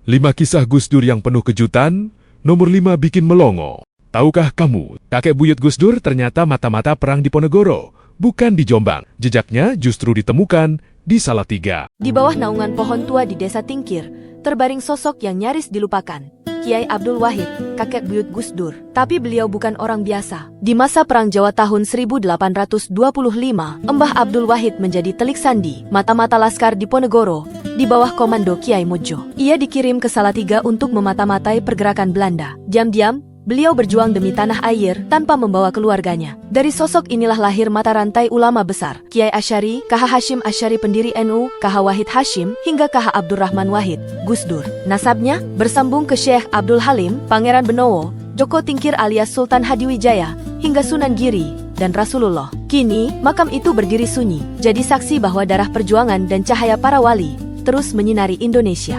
5 kisah Gus Dur yang penuh kejutan, nomor 5 bikin melongo. Tahukah kamu, kakek buyut Gus Dur ternyata mata-mata perang di Ponegoro, bukan di Jombang. Jejaknya justru ditemukan di Salatiga. Di bawah naungan pohon tua di Desa Tingkir, terbaring sosok yang nyaris dilupakan. Kiai Abdul Wahid, kakek buyut Gus Dur. Tapi beliau bukan orang biasa. Di masa Perang Jawa tahun 1825, Mbah Abdul Wahid menjadi telik sandi mata-mata laskar di Ponegoro, di bawah komando Kiai Mojo. Ia dikirim ke Salatiga untuk memata-matai pergerakan Belanda. Diam-diam, beliau berjuang demi tanah air tanpa membawa keluarganya. Dari sosok inilah lahir mata rantai ulama besar. Kiai Asy'ari, KH Hashim Asy'ari pendiri NU, KH Wahid Hashim, hingga KH Abdurrahman Wahid, Gus Dur. Nasabnya bersambung ke Syekh Abdul Halim, Pangeran Benowo, Joko Tingkir alias Sultan Hadiwijaya, hingga Sunan Giri, dan Rasulullah. Kini, makam itu berdiri sunyi, jadi saksi bahwa darah perjuangan dan cahaya para wali terus menyinari Indonesia.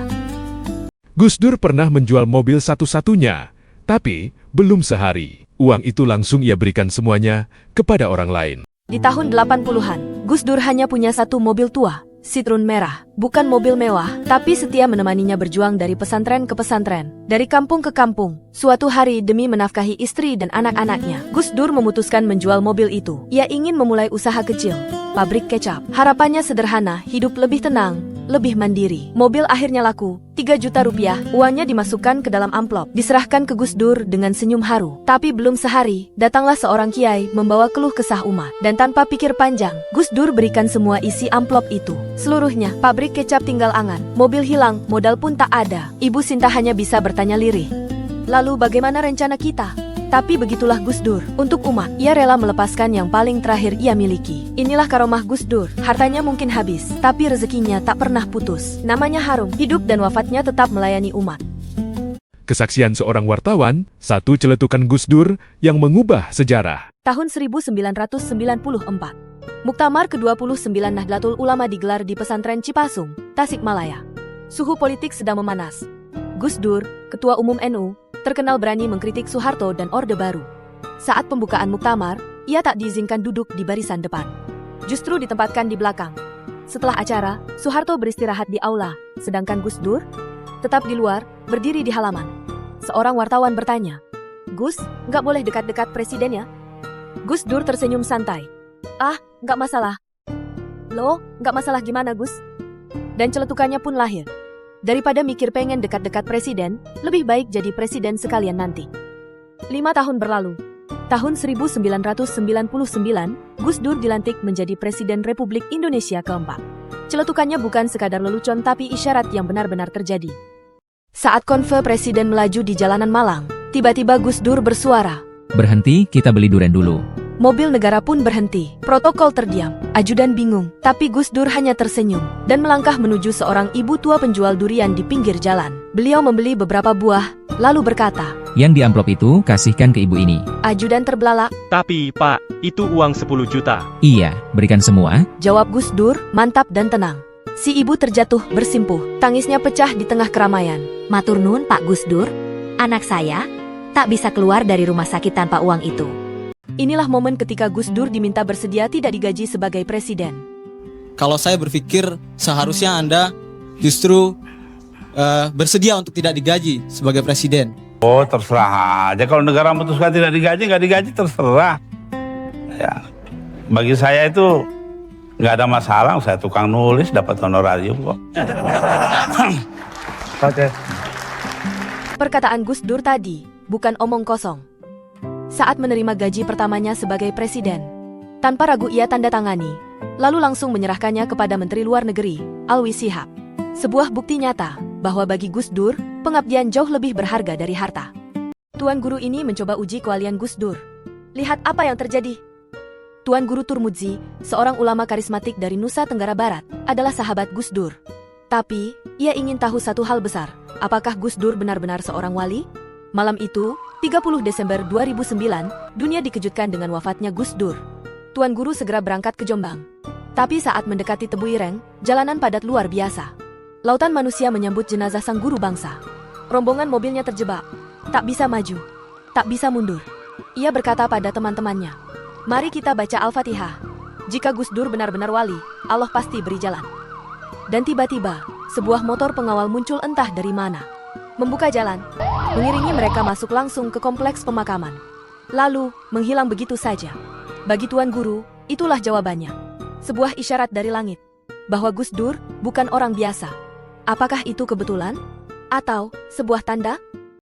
Gus Dur pernah menjual mobil satu-satunya, tapi belum sehari, uang itu langsung ia berikan semuanya kepada orang lain. Di tahun 80-an, Gus Dur hanya punya satu mobil tua, Citroen merah. Bukan mobil mewah, tapi setia menemaninya berjuang dari pesantren ke pesantren, dari kampung ke kampung. Suatu hari demi menafkahi istri dan anak-anaknya, Gus Dur memutuskan menjual mobil itu. Ia ingin memulai usaha kecil, pabrik kecap. Harapannya sederhana, hidup lebih tenang, lebih mandiri. Mobil akhirnya laku, 3 juta rupiah, uangnya dimasukkan ke dalam amplop, diserahkan ke Gus Dur dengan senyum haru. Tapi belum sehari, datanglah seorang kiai membawa keluh kesah umat. Dan tanpa pikir panjang, Gus Dur berikan semua isi amplop itu. Seluruhnya, pabrik kecap tinggal angan, mobil hilang, modal pun tak ada. Ibu Sinta hanya bisa bertanya lirih, lalu bagaimana rencana kita? Tapi begitulah Gus Dur. Untuk umat, ia rela melepaskan yang paling terakhir ia miliki. Inilah karomah Gus Dur. Hartanya mungkin habis, tapi rezekinya tak pernah putus. Namanya harum, hidup dan wafatnya tetap melayani umat. Kesaksian seorang wartawan, satu celetukan Gus Dur yang mengubah sejarah. Tahun 1994, Muktamar ke-29 Nahdlatul Ulama digelar di pesantren Cipasung, Tasikmalaya. Suhu politik sedang memanas. Gus Dur, Ketua Umum NU, terkenal berani mengkritik Soeharto dan Orde Baru. Saat pembukaan muktamar, ia tak diizinkan duduk di barisan depan. Justru ditempatkan di belakang. Setelah acara, Soeharto beristirahat di aula, sedangkan Gus Dur tetap di luar, berdiri di halaman. Seorang wartawan bertanya, "Gus, nggak boleh dekat-dekat presiden ya?" Gus Dur tersenyum santai. "Ah, nggak masalah." "Loh, nggak masalah gimana Gus?" Dan celetukannya pun lahir. Daripada mikir pengen dekat-dekat presiden, lebih baik jadi presiden sekalian nanti. 5 tahun berlalu. Tahun 1999, Gus Dur dilantik menjadi Presiden Republik Indonesia keempat. Celetukannya bukan sekadar lelucon tapi isyarat yang benar-benar terjadi. Saat konve presiden melaju di jalanan Malang, tiba-tiba Gus Dur bersuara, "Berhenti, kita beli durian dulu." Mobil negara pun berhenti. Protokol terdiam. Ajudan bingung. Tapi Gus Dur hanya tersenyum dan melangkah menuju seorang ibu tua penjual durian di pinggir jalan. Beliau membeli beberapa buah, lalu berkata, "Yang di amplop itu kasihkan ke ibu ini." Ajudan terbelalak. "Tapi Pak, itu uang 10 juta. "Iya, berikan semua." Jawab Gus Dur, mantap dan tenang. Si ibu terjatuh bersimpuh. Tangisnya pecah di tengah keramaian. "Matur nuwun Pak Gus Dur, anak saya tak bisa keluar dari rumah sakit tanpa uang itu." Inilah momen ketika Gus Dur diminta bersedia tidak digaji sebagai presiden. Kalau saya berpikir seharusnya Anda justru bersedia untuk tidak digaji sebagai presiden. Oh, terserah aja. Kalau negara memutuskan tidak digaji, nggak digaji terserah. Ya, bagi saya itu nggak ada masalah. Saya tukang nulis, dapat honorarium kok. Oke. Perkataan Gus Dur tadi bukan omong kosong. Saat menerima gaji pertamanya sebagai presiden, tanpa ragu ia tanda tangani, lalu langsung menyerahkannya kepada Menteri Luar Negeri, Alwi Shihab. Sebuah bukti nyata bahwa bagi Gus Dur, pengabdian jauh lebih berharga dari harta. Tuan Guru ini mencoba uji keahlian Gus Dur. Lihat apa yang terjadi. Tuan Guru Turmudzi, seorang ulama karismatik dari Nusa Tenggara Barat, adalah sahabat Gus Dur. Tapi, ia ingin tahu satu hal besar, apakah Gus Dur benar-benar seorang wali? Malam itu, 30 Desember 2009, dunia dikejutkan dengan wafatnya Gus Dur. Tuan Guru segera berangkat ke Jombang. Tapi saat mendekati Tebu Ireng, jalanan padat luar biasa. Lautan manusia menyambut jenazah sang guru bangsa. Rombongan mobilnya terjebak. Tak bisa maju, tak bisa mundur. Ia berkata pada teman-temannya, "Mari kita baca Al-Fatihah. Jika Gus Dur benar-benar wali, Allah pasti beri jalan." Dan tiba-tiba, sebuah motor pengawal muncul entah dari mana. membuka jalan, mengiringi mereka masuk langsung ke kompleks pemakaman. Lalu, menghilang begitu saja. Bagi Tuan Guru, itulah jawabannya. Sebuah isyarat dari langit, bahwa Gus Dur bukan orang biasa. Apakah itu kebetulan? Atau sebuah tanda?